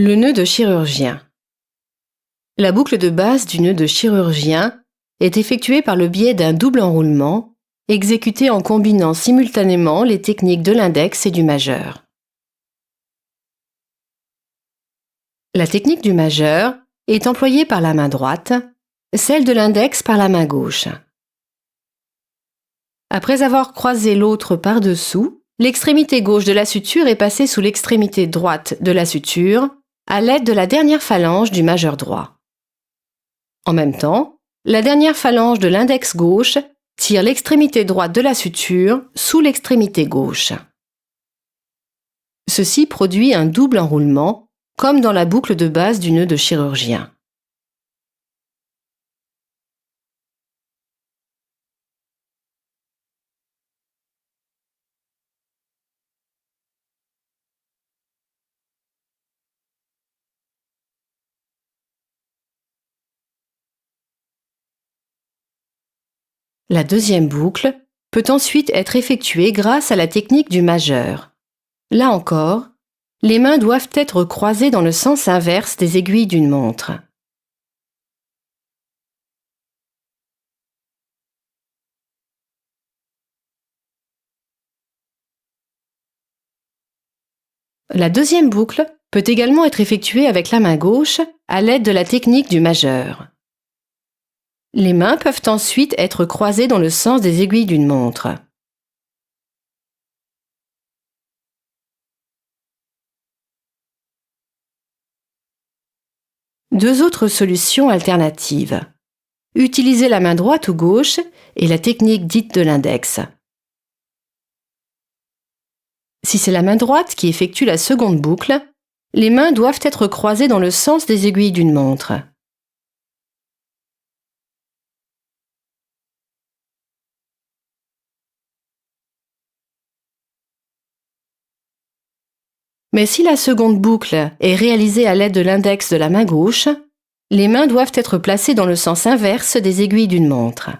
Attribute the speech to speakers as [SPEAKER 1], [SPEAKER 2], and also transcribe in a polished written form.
[SPEAKER 1] Le nœud de chirurgien. La boucle de base du nœud de chirurgien est effectuée par le biais d'un double enroulement, exécuté en combinant simultanément les techniques de l'index et du majeur. La technique du majeur est employée par la main droite, celle de l'index par la main gauche. Après avoir croisé l'autre par-dessous, l'extrémité gauche de la suture est passée sous l'extrémité droite de la suture à l'aide de la dernière phalange du majeur droit. En même temps, la dernière phalange de l'index gauche tire l'extrémité droite de la suture sous l'extrémité gauche. Ceci produit un double enroulement, comme dans la boucle de base du nœud de chirurgien. La deuxième boucle peut ensuite être effectuée grâce à la technique du majeur. Là encore, les mains doivent être croisées dans le sens inverse des aiguilles d'une montre. La deuxième boucle peut également être effectuée avec la main gauche à l'aide de la technique du majeur. Les mains peuvent ensuite être croisées dans le sens des aiguilles d'une montre. Deux autres solutions alternatives. Utiliser la main droite ou gauche et la technique dite de l'index. Si c'est la main droite qui effectue la seconde boucle, les mains doivent être croisées dans le sens des aiguilles d'une montre. Mais si la seconde boucle est réalisée à l'aide de l'index de la main gauche, les mains doivent être placées dans le sens inverse des aiguilles d'une montre.